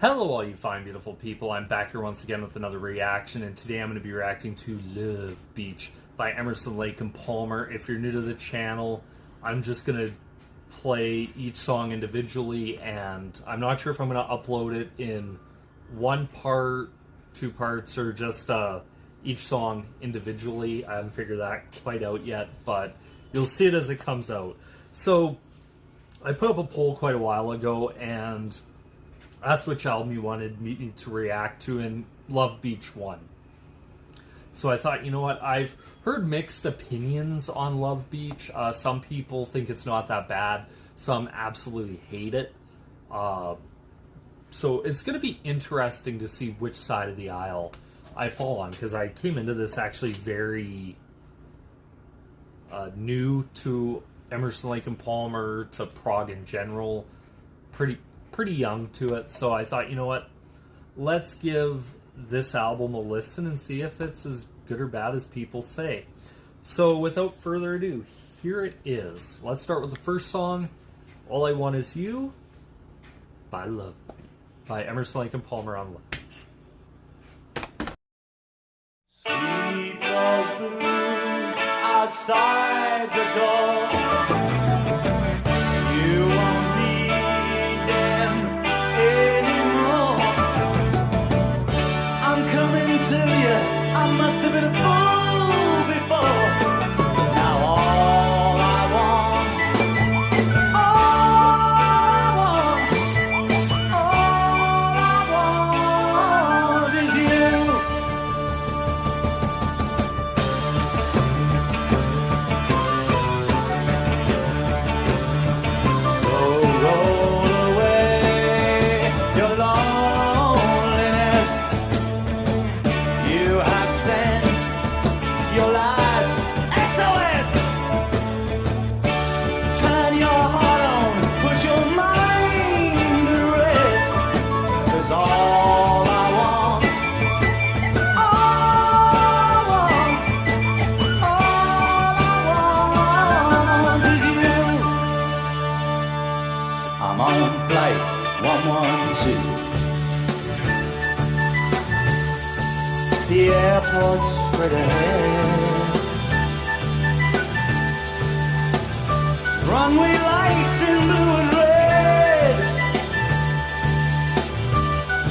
Hello all you fine beautiful people, I'm back here once again with another reaction, and today I'm going to be reacting to Love Beach by Emerson, Lake and Palmer. If you're new to the channel, I'm just going to play each song individually, and I'm not sure if I'm going to upload it in one part, two parts, or just each song individually. I haven't figured that quite out yet, but you'll see it as it comes out. So, I put up a poll quite a while ago, and asked which album you wanted me to react to, and Love Beach won. So I thought, you know what, I've heard mixed opinions on Love Beach. Some people think it's not that bad. Some absolutely hate it. So it's going to be interesting to see which side of the aisle I fall on, because I came into this actually very new to Emerson, Lake and Palmer, to prog in general. Pretty young to it, so I thought, you know what, let's give this album a listen and see if it's as good or bad as people say. So without further ado, here it is. Let's start with the first song, All I Want Is You by Emerson, Lake and Palmer on Love. Sweet rose blues outside the door. You won't need them anymore. I'm coming to you. I must have been a fool before. Now all I want, is you. Your last SOS. Turn your heart on, put your mind to rest. 'Cause all I want, is you. I'm on flight 112. The airport's straight ahead. Runway lights in blue and red.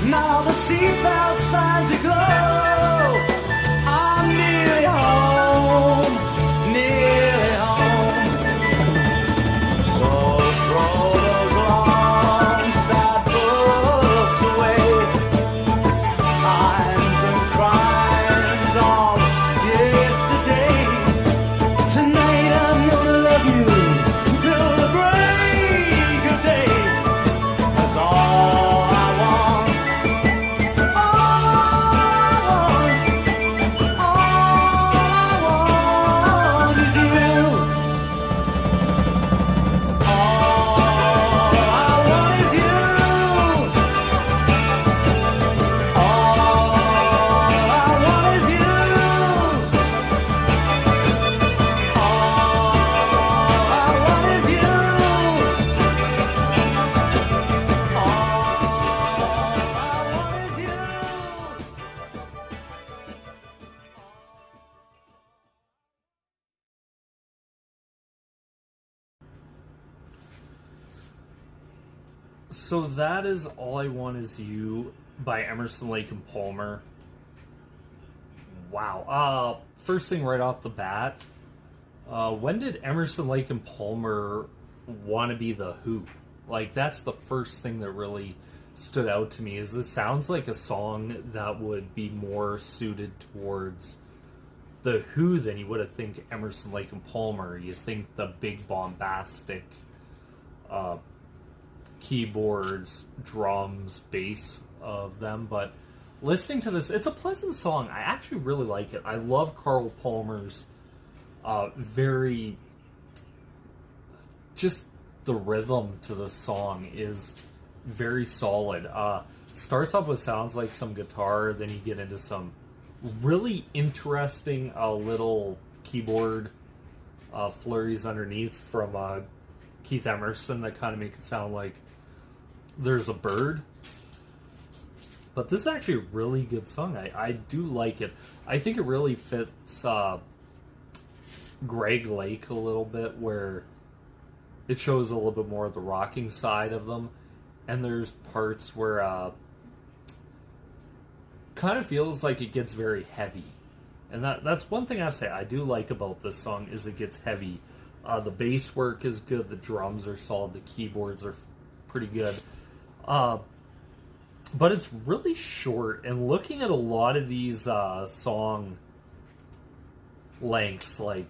Now the seatbelt signs aglow. I'm nearly home, nearly home. So throw those long sad books away. Times and crimes of yesterday. Tonight I'm gonna love you until the break of day. 'Cause all I want, is you. All I want is you. All I want is you. All I want is you. So that is All I Want Is You by Emerson, Lake and Palmer. Wow. First thing right off the bat, when did Emerson, Lake and Palmer want to be the Who? Like, that's the first thing that really stood out to me, is this sounds like a song that would be more suited towards the Who than you would have think Emerson, Lake and Palmer. You think the big bombastic keyboards, drums, bass of them, but listening to this, it's a pleasant song. I actually really like it. I love Carl Palmer's just the rhythm to the song is very solid. Starts off with sounds like some guitar, then you get into some really interesting little keyboard flurries underneath from Keith Emerson that kind of make it sound like there's a bird But this is actually a really good song. I do like it. I think it really fits Greg Lake a little bit, where it shows a little bit more of the rocking side of them. And there's parts where kind of feels like it gets very heavy. And that's one thing I say I do like about this song is it gets heavy. The bass work is good, the drums are solid, the keyboards are pretty good. But it's really short, and looking at a lot of these song lengths, like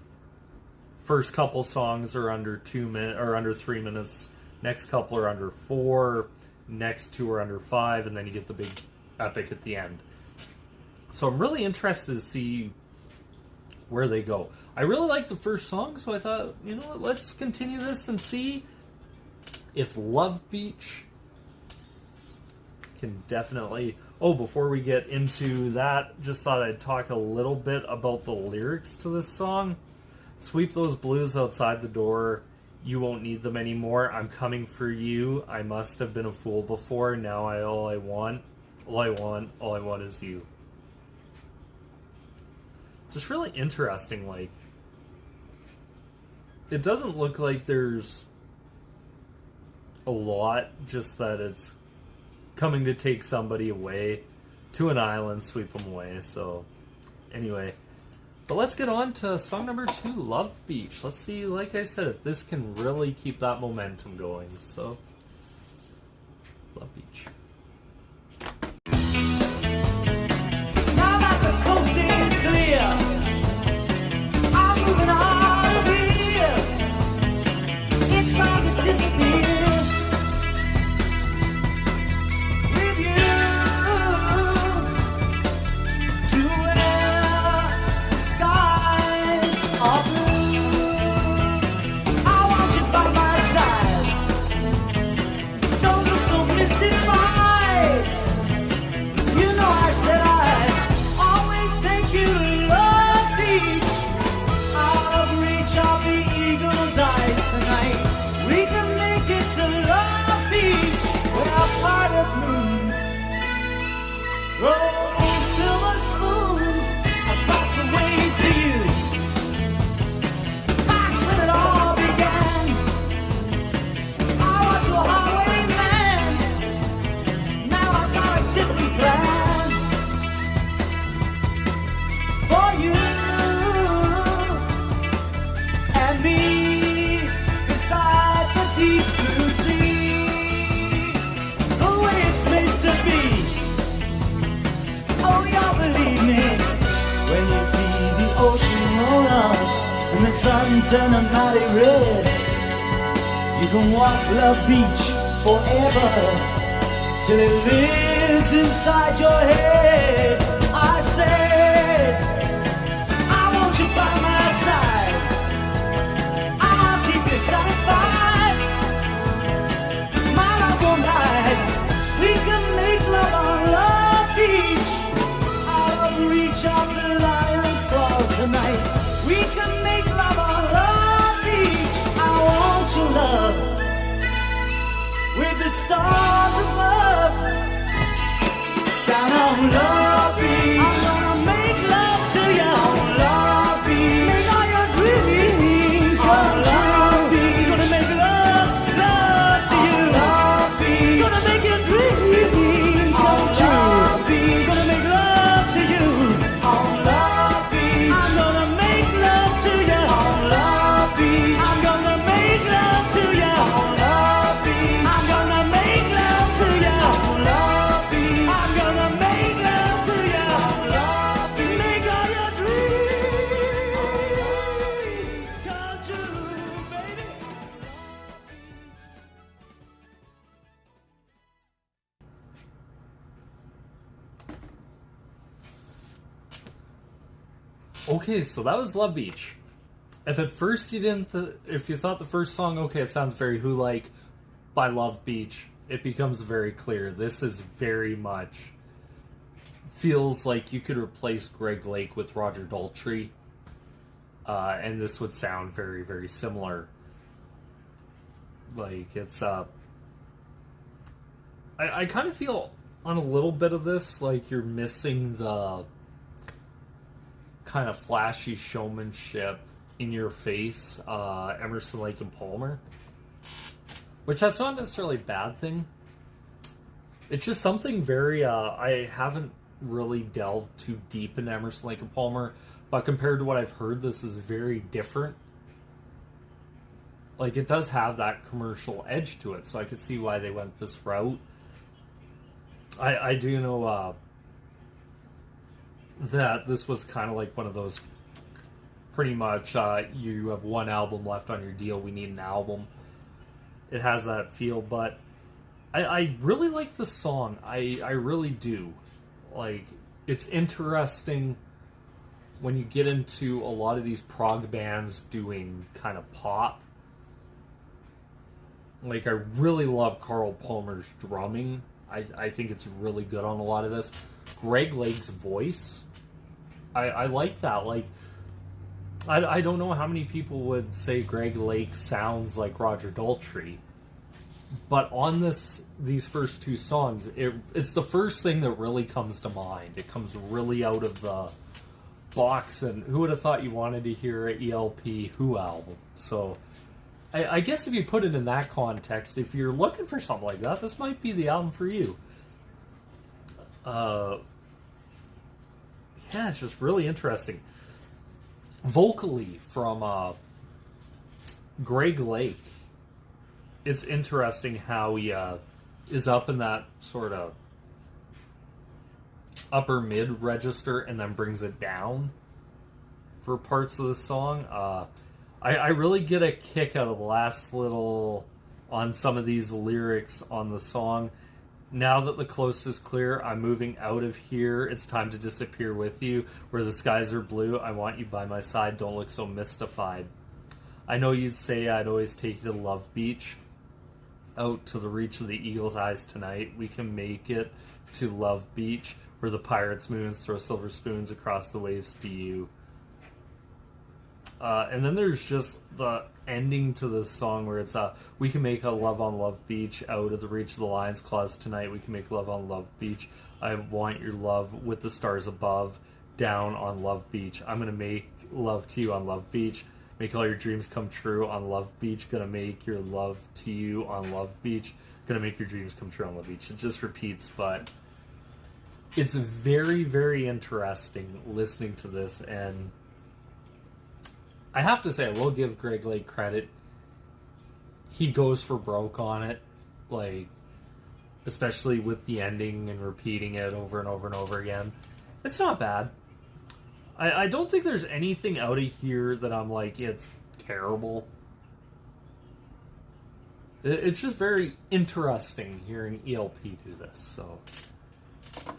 first couple songs are under 2 minutes or under 3 minutes, next couple are under 4, next 2 are under 5, and then you get the big epic at the end. So I'm really interested to see where they go. I really like the first song, so I thought, you know what, let's continue this and see if Love Beach can definitely... Oh, before we get into that, just thought I'd talk a little bit about the lyrics to this song. Sweep those blues outside the door. You won't need them anymore. I'm coming for you. I must have been a fool before. Now all I want is you. Just really interesting, like, it doesn't look like there's a lot, just that it's coming to take somebody away to an island, sweep them away. So anyway, but let's get on to song number 2, Love Beach. Let's see, like I said, if this can really keep that momentum going. So Love Beach. Now that the coast is clear, I'm moving out of here. It's time to disappear with you to where the skies are blue. I want you by my side. Don't look so mystified. You know I said I'd always take you to Love Beach, out of reach of the eagle's eyes tonight. We can make it to Love Beach, where pirate moons roll silver spoons across the waves to you. Back when it all began, I was your highwayman. Now I've got a different plan for you and me beside the deep blue sea, the way it's meant to be. Oh, y'all believe me when you see the ocean roll up and the sun turn a mighty red. You can walk Love Beach forever till it lives inside your head. I said, I want you by my side. I'll keep you satisfied. My love won't hide. We can make love on Love Beach, out of reach of the lion's claws tonight. We can make love on Love Beach. I want your love with the stars above. Down on Love Beach, I'm gonna make love to you on Love Beach. Make all your dreams come Love Beach. Gonna make love to you on Love Beach. Gonna make your dreams come true. Love Beach. Gonna make love to you on Love Beach. I'm gonna make love to you on Love Beach. I'm gonna make love to you on Love Beach. I'm gonna make love to you on Love Beach. I'm gonna make love to you on Love Beach. Make all your dreams come true, baby. Okay, so that was Love Beach. If at first you didn't, if you thought the first song, okay, it sounds very Who-like by Love Beach, it becomes very clear. This is very much feels like you could replace Greg Lake with Roger Daltrey, and this would sound very, very similar. Like, it's I kind of feel on a little bit of this, like you're missing the kind of flashy showmanship in your face, Emerson, Lake and Palmer, which that's not necessarily a bad thing. It's just something very, I haven't really delved too deep into Emerson, Lake and Palmer, but compared to what I've heard, this is very different. Like, it does have that commercial edge to it, so I could see why they went this route. I do know that this was kind of like one of those, pretty much, you have one album left on your deal, we need an album. It has that feel, but I really like the song. I really do. Like, it's interesting when you get into a lot of these prog bands doing kind of pop. Like, I really love Carl Palmer's drumming. I think it's really good on a lot of this. Greg Lake's voice, I like that. Like, I don't know how many people would say Greg Lake sounds like Roger Daltrey, but on these first two songs, it's the first thing that really comes to mind. It comes really out of the box, and who would have thought you wanted to hear an ELP Who album? So I guess if you put it in that context, if you're looking for something like that, this might be the album for you. Yeah, it's just really interesting. Vocally, from Greg Lake, it's interesting how he is up in that sort of upper mid register and then brings it down for parts of the song. I really get a kick out of the last little on some of these lyrics on the song. Now that the coast is clear, I'm moving out of here. It's time to disappear with you. Where the skies are blue, I want you by my side. Don't look so mystified. I know you'd say I'd always take you to Love Beach. Out to the reach of the eagle's eyes tonight. We can make it to Love Beach, where the pirates' moons throw silver spoons across the waves to you. And then there's just the ending to this song where it's we can make a love on Love Beach, out of the reach of the lion's claws tonight. We can make love on Love Beach. I want your love with the stars above, down on Love Beach. I'm gonna make love to you on Love Beach. Make all your dreams come true on Love Beach. Gonna make your love to you on Love Beach. Gonna make your dreams come true on Love Beach. It just repeats, but it's very, very interesting listening to this, and I have to say, I will give Greg Lake credit. He goes for broke on it, like, especially with the ending and repeating it over and over and over again. It's not bad. I don't think there's anything out of here that I'm like, it's terrible. It's just very interesting hearing ELP do this, so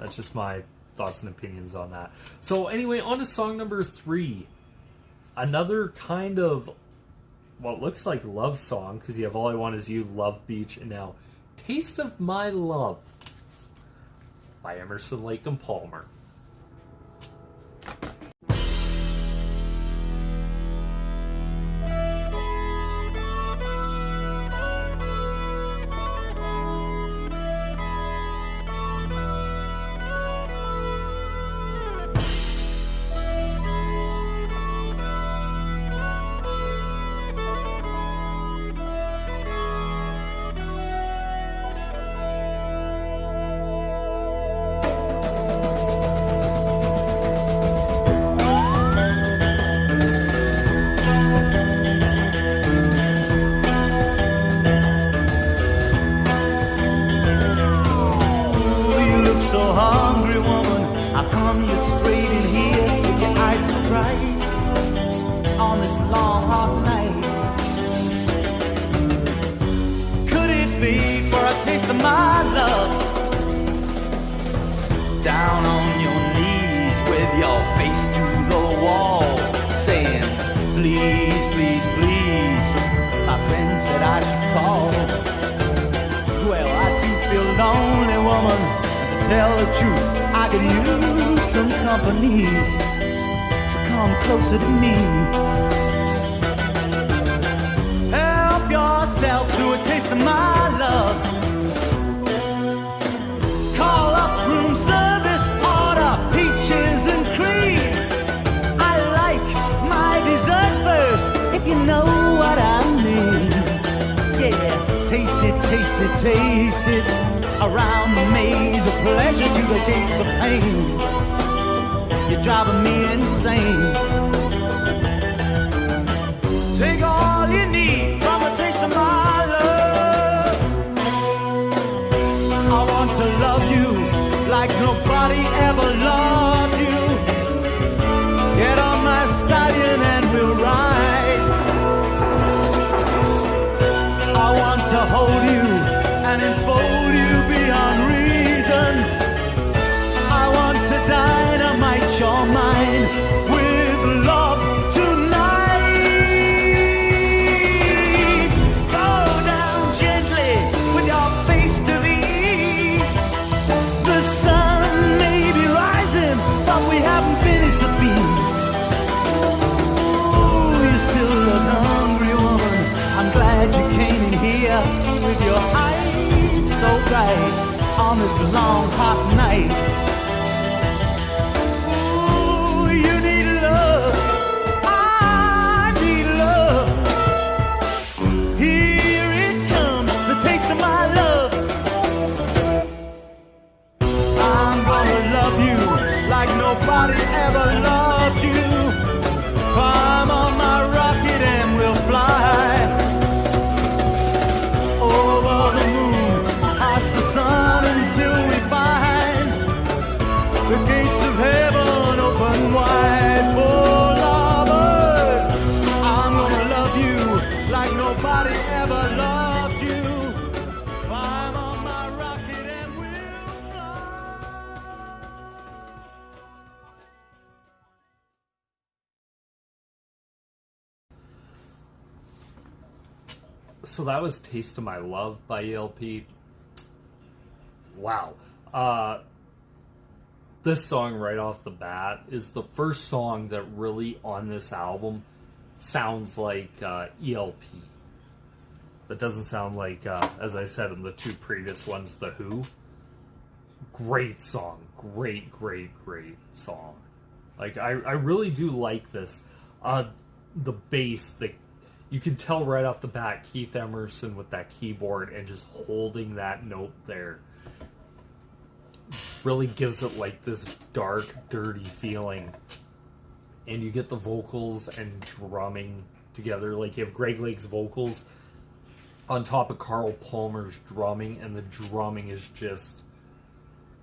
that's just my thoughts and opinions on that. So anyway, on to song number 3. Another kind of what looks like love song, because you have All I Want Is You, Love Beach, and now Taste of My Love by Emerson, Lake and Palmer. Call me taste it around the maze of pleasure to the gates of pain. You're driving me insane. Take all you need from a taste of my love. I want to love you like nobody ever loved you. Get on my stallion and we'll ride. I want to hold you and enfold you beyond reason. I want to dynamite your mind with love tonight. Go down gently with your face to the east. The sun may be rising, but we haven't finished the feast. Oh, you still look hungry, woman. I'm glad you came in here with your eyes so bright on this long hot night. Ooh, you need love. I need love. Here it comes, the taste of my love. I'm gonna love you like nobody ever loved you. Climb on my rocket and we'll fly over the moon, past the sun until we find the gates of heaven open wide for lovers. I'm gonna love you like nobody ever loved you. Climb on my rocket and we'll fly. So that was Taste of My Love by ELP. Wow. This song right off the bat is the first song that really on this album sounds like ELP. That doesn't sound like, as I said in the two previous ones, The Who. Great song. Great, great, great song. Like, I really do like this. The bass, you can tell right off the bat Keith Emerson with that keyboard and just holding that note there really gives it like this dark, dirty feeling. And you get the vocals and drumming together. Like you have Greg Lake's vocals on top of Carl Palmer's drumming, and the drumming is just...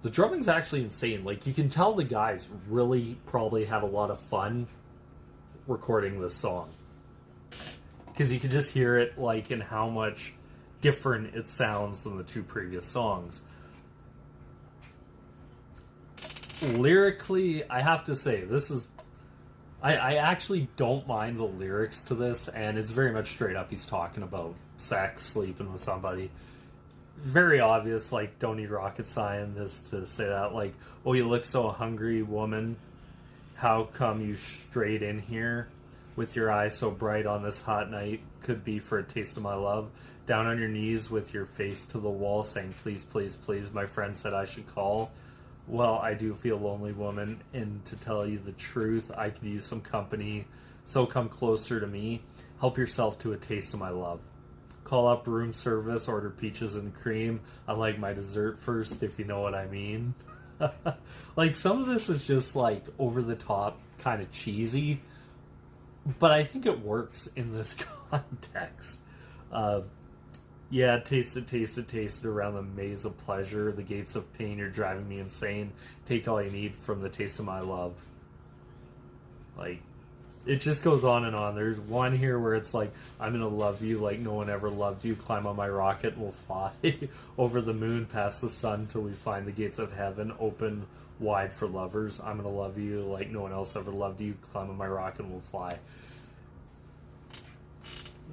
The drumming's actually insane. Like you can tell the guys really probably had a lot of fun recording this song. Because you can just hear it, like, in how much different it sounds than the two previous songs. Lyrically, I have to say, this is... I actually don't mind the lyrics to this, and it's very much straight up. He's talking about sex, sleeping with somebody. Very obvious, like, don't need rocket scientists to say that. Like, oh, you look so hungry, woman. How come you strayed in here? With your eyes so bright on this hot night, could be for a taste of my love. Down on your knees with your face to the wall, saying, please, please, please, my friend said I should call. Well, I do feel lonely, woman, and to tell you the truth, I could use some company, so come closer to me. Help yourself to a taste of my love. Call up room service, order peaches and cream. I like my dessert first, if you know what I mean. Like, some of this is just, like, over the top, kind of cheesy. But I think it works in this context. Yeah, taste it around the maze of pleasure, the gates of pain, you're driving me insane. Take all you need from the taste of my love. Like, it just goes on and on. There's one here where it's like, I'm gonna love you like no one ever loved you. Climb on my rocket and we'll fly over the moon, past the sun, till we find the gates of heaven open wide for lovers. I'm gonna love you like no one else ever loved you. Climb on my rocket and we'll fly.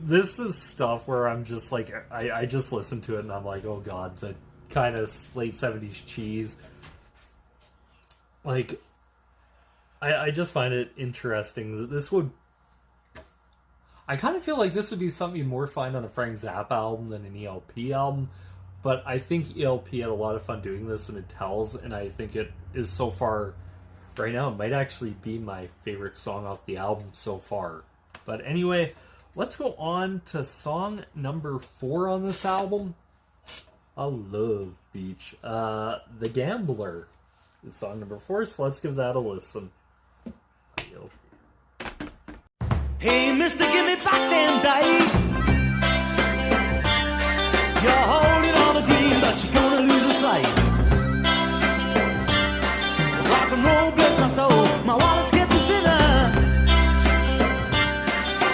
This is stuff where I'm just like, I just listen to it and I'm like, oh god, the kind of late 70s cheese. Like, I just find it interesting that this would... I kind of feel like this would be something you'd more find on a Frank Zappa album than an ELP album. But I think ELP had a lot of fun doing this, and it tells, and I think it is so far... Right now, it might actually be my favorite song off the album so far. But anyway, let's go on to song number 4 on this album. I love beach. The Gambler is song number 4, so let's give that a listen. Hey, mister, give me back them dice. You're holding on the green, but you're gonna lose a slice. Rock and roll, bless my soul, my wallet's getting thinner.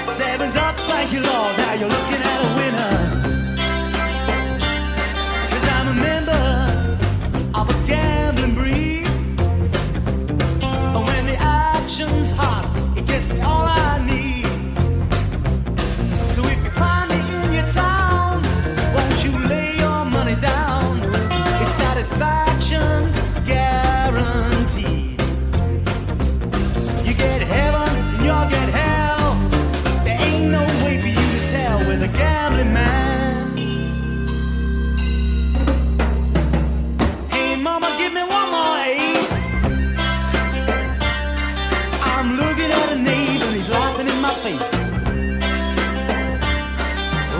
7's up, thank you, Lord, now you're looking at a winner. 'Cause I'm a member of a gambling breed. But when the action's hot, it gets me all I need. So if you find me in your town, won't you lay your money down? It's satisfaction guaranteed. You get heaven and you'll get hell. There ain't no way for you to tell with a gambling man. Hey mama, give me one more ace. I'm looking at a neighbor and he's laughing in my face.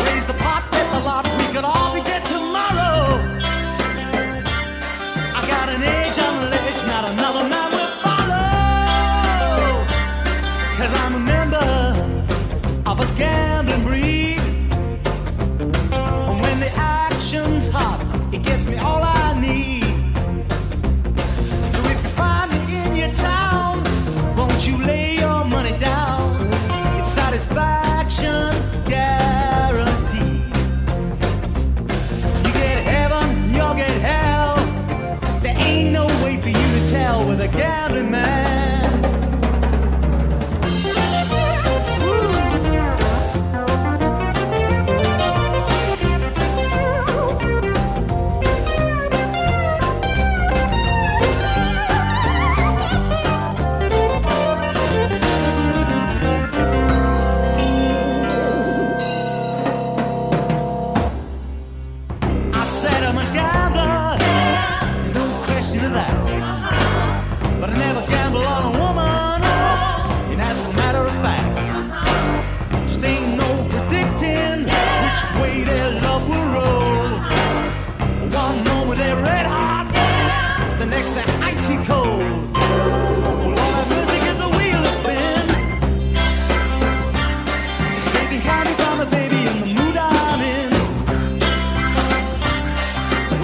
Raise the pot, bet the lot, we could all be dead tomorrow. I got an edge on the ledge, not another man will follow. 'Cause I'm a member of a gambling breed. And when the action's hot, it gets me all I need. So if you find me in your town, won't you lay your money down? It's satisfaction guaranteed. You get heaven, you'll get hell. There ain't no way for you to tell with a gambling man. I said I'm a gambler, there's no question of that. But I never gamble on a woman, and that's a matter of fact. Just ain't no predicting which way their love will roll. One moment they're red hot, the next they're icy cold. Well, Lord have mercy, give the wheel a spin. It's taking candy from a baby in the mood I'm in.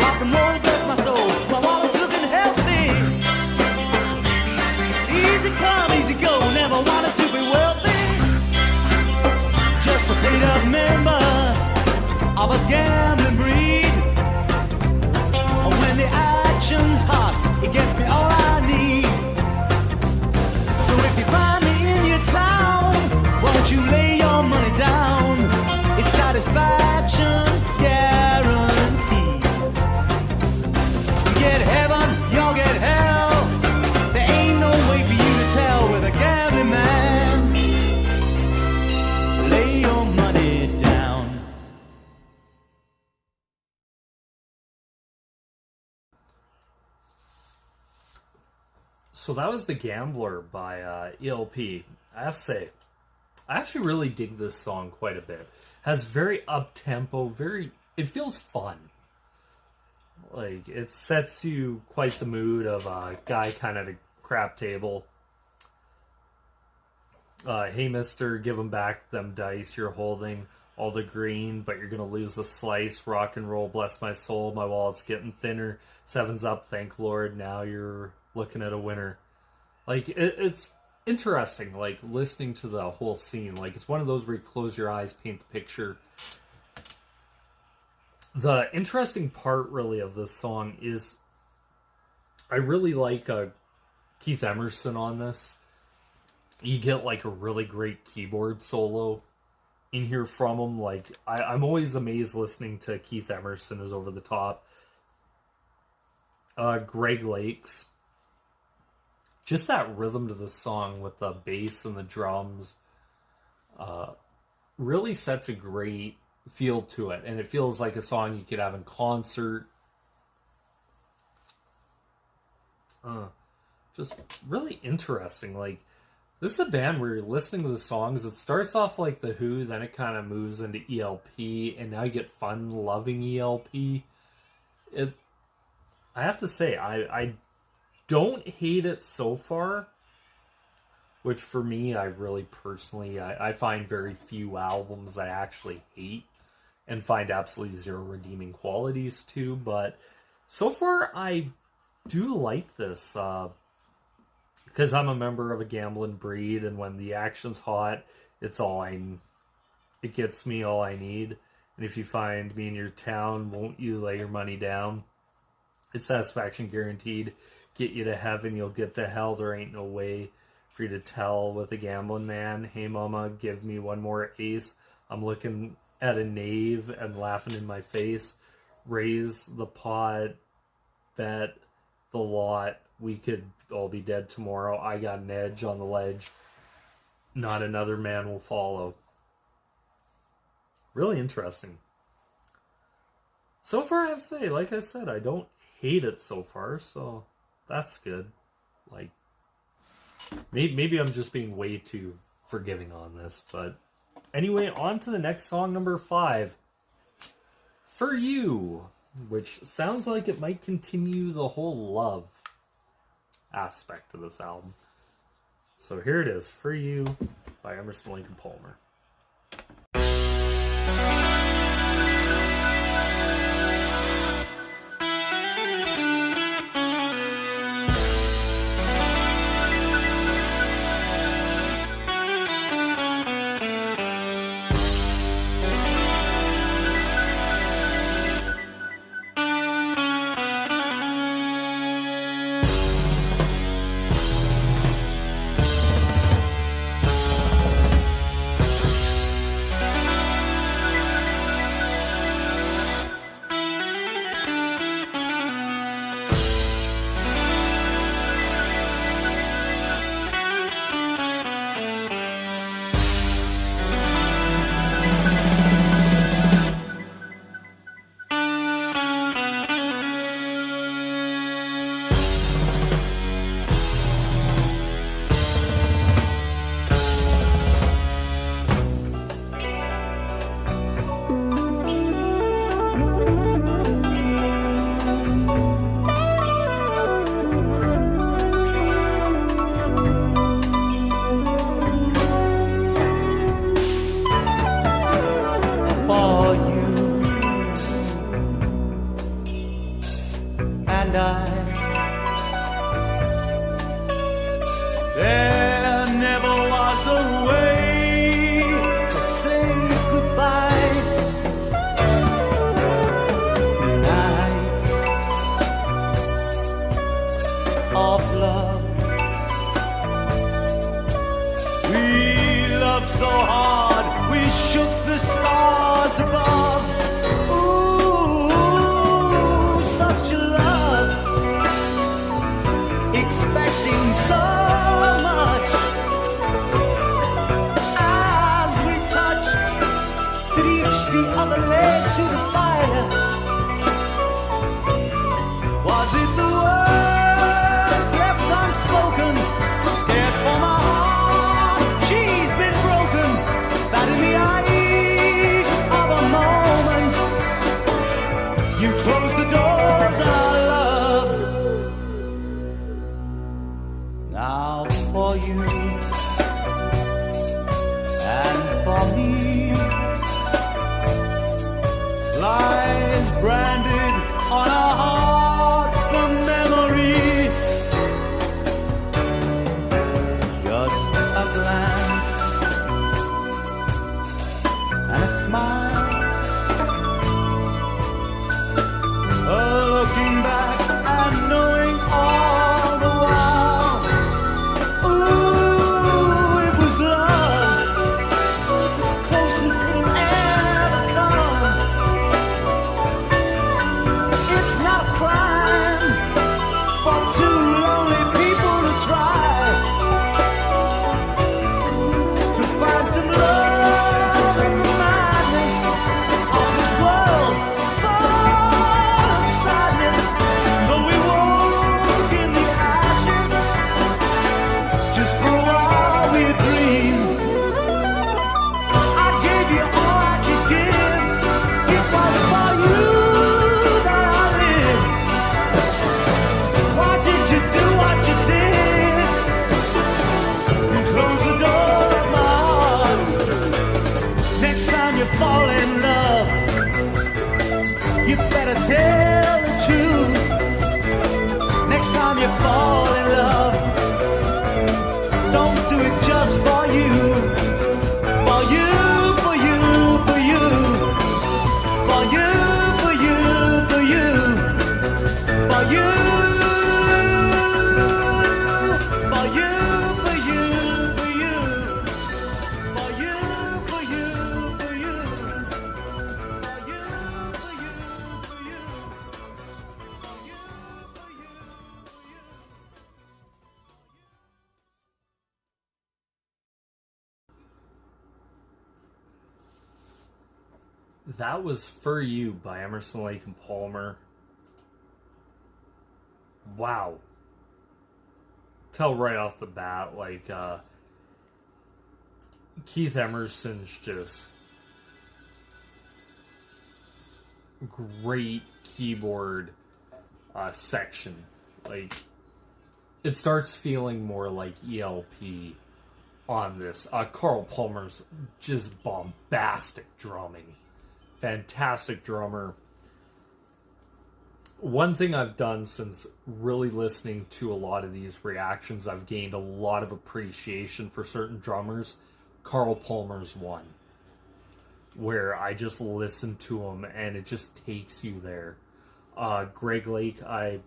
Rock and roll, bless my soul, my wallet's looking healthy. Easy come, easy go, never wanted to be wealthy. Just a paid up member of a gambling breed. And when the action's hot, it gets me all I need. So if you find me in your town, won't you lay your money down? It's satisfaction guaranteed. You get heaven, you'll get hell. There ain't no way for you to tell with a gambling man. Lay your money down. So that was The Gambler by ELP. I have to say, I actually really dig this song quite a bit. Has very up-tempo, it feels fun. Like, it sets you quite the mood of a guy kind of at a crap table. Hey mister, give him back them dice you're holding. All the green, but you're gonna lose a slice. Rock and roll, bless my soul, my wallet's getting thinner. 7's up, thank Lord, now you're looking at a winner. Like, it's interesting, like, listening to the whole scene. Like, it's one of those where you close your eyes, paint the picture. The interesting part, really, of this song is I really like Keith Emerson on this. You get, like, a really great keyboard solo in here from him. Like, I'm always amazed listening to Keith Emerson is over the top. Greg Lakes. Just that rhythm to the song with the bass and the drums really sets a great feel to it. And it feels like a song you could have in concert. Just really interesting. Like, this is a band where you're listening to the songs. It starts off like The Who, then it kind of moves into ELP, and now you get fun-loving ELP. I have to say, I don't hate it so far, which for me, I really personally, I find very few albums I actually hate and find absolutely zero redeeming qualities to, but so far I do like this, because I'm a member of a gambling breed, and when the action's hot, it gets me all I need. And if you find me in your town, won't you lay your money down? It's satisfaction guaranteed. Get you to heaven, you'll get to hell. There ain't no way for you to tell with a gambling man. Hey mama, give me one more ace. I'm looking at a knave and laughing in my face. Raise the pot, bet the lot. We could all be dead tomorrow. I got an edge on the ledge. Not another man will follow. Really interesting. So far, I have to say, like I said, I don't hate it so far, so that's good. Like, maybe I'm just being way too forgiving on this, but anyway, on to the next song, number 5. For You, which sounds like it might continue the whole love aspect of this album. So here it is, For You by Emerson, Lake and Palmer. There never was a way to say goodbye. Nights of love, we loved so hard we shook the stars above. Ooh, such a love, expecting so much. As we touched, reached the other leg to the fire. Was it the words left unspoken, scared for my heart? She's been broken, that in the eyes of a moment you, for you, for you, for you, for you, for you, for you, for you, for you, for you. That was For You by Emerson, Lake and Palmer. Wow. Tell right off the bat, like, Keith Emerson's just great keyboard section. Like, it starts feeling more like ELP on this. Carl Palmer's just bombastic drumming. Fantastic drummer. One thing I've done since really listening to a lot of these reactions, I've gained a lot of appreciation for certain drummers. Carl Palmer's one, where I just listen to him and it just takes you there. Greg Lake, I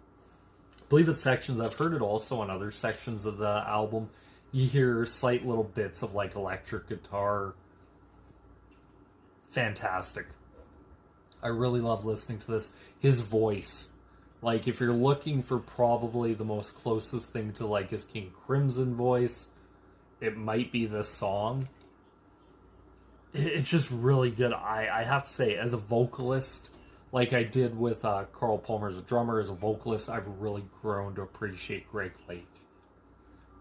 believe it's sections. I've heard it also on other sections of the album. You hear slight little bits of like electric guitar. Fantastic. I really love listening to this. His voice. Like, if you're looking for probably the most closest thing to, like, his King Crimson voice, it might be this song. It's just really good. I have to say, as a vocalist, like I did with Carl Palmer as a drummer, as a vocalist, I've really grown to appreciate Greg Lake.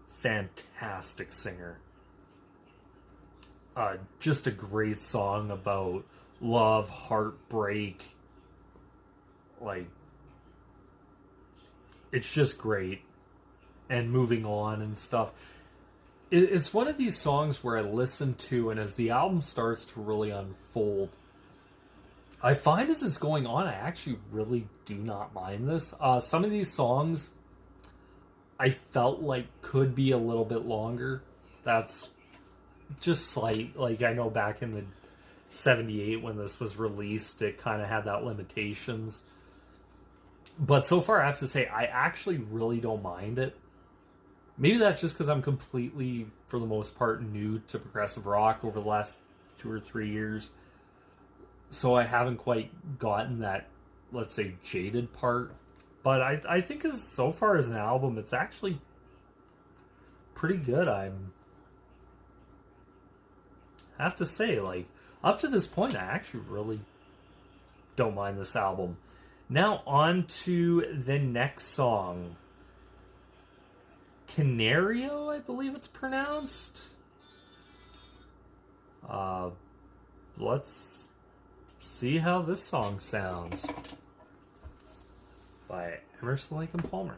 Fantastic singer. Just a great song about love, heartbreak. Like, it's just great. And moving on and stuff. It's one of these songs where I listen to, and as the album starts to really unfold, I find as it's going on, I actually really do not mind this. Some of these songs I felt like could be a little bit longer. That's just slight. Like, I know back in the 78 when this was released, it kind of had that limitations. But so far, I have to say, I actually really don't mind it. Maybe that's just because I'm completely, for the most part, new to progressive rock over the last 2 or 3 years. So I haven't quite gotten that, let's say, jaded part. But I think so far as an album, it's actually pretty good. I have to say, like, up to this point, I actually really don't mind this album. Now on to the next song. Canario, I believe it's pronounced. Let's see how this song sounds. By Emerson, Lake and Palmer.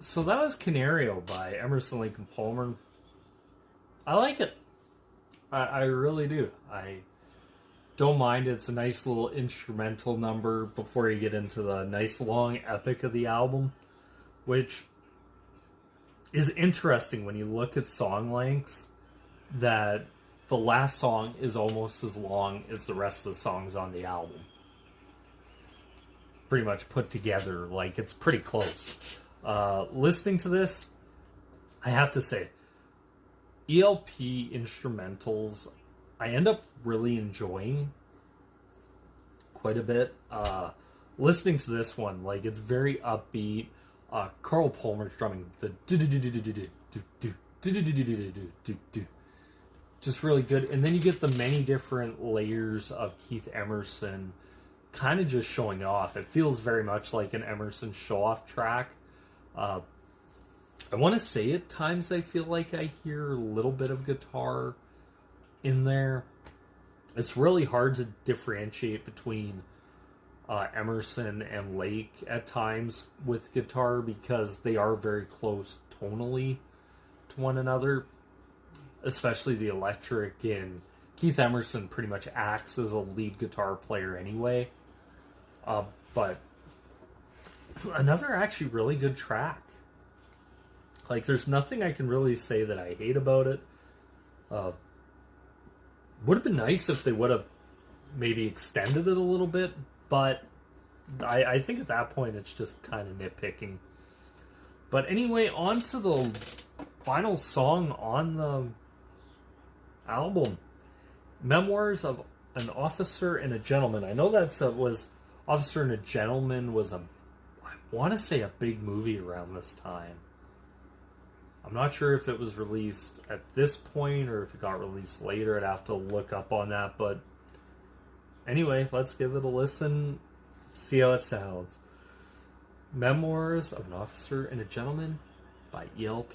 So that was Canario by Emerson, Lake and Palmer. I like it. I really do. I don't mind. It's a nice little instrumental number before you get into the nice long epic of the album, which is interesting when you look at song lengths, that the last song is almost as long as the rest of the songs on the album. Pretty much put together, like it's pretty close. Listening to this, I have to say, ELP instrumentals, I end up really enjoying quite a bit. Listening to this one, like it's very upbeat. Carl Palmer's drumming, the just really good. And then you get the many different layers of Keith Emerson kind of just showing it off. It feels very much like an Emerson show-off track. I want to say at times I feel like I hear a little bit of guitar in there. It's really hard to differentiate between Emerson and Lake at times with guitar because they are very close tonally to one another, especially the electric. And Keith Emerson pretty much acts as a lead guitar player anyway. But another actually really good track. Like, there's nothing I can really say that I hate about it. Would have been nice if they would have maybe extended it a little bit, but I think at that point it's just kind of nitpicking. But anyway, on to the final song on the album, Memoirs of an Officer and a Gentleman. I know that was Officer and a Gentleman was I want to say a big movie around this time. I'm not sure if it was released at this point or if it got released later. I'd have to look up on that. But anyway, let's give it a listen, see how it sounds. Memoirs of an Officer and a Gentleman by ELP.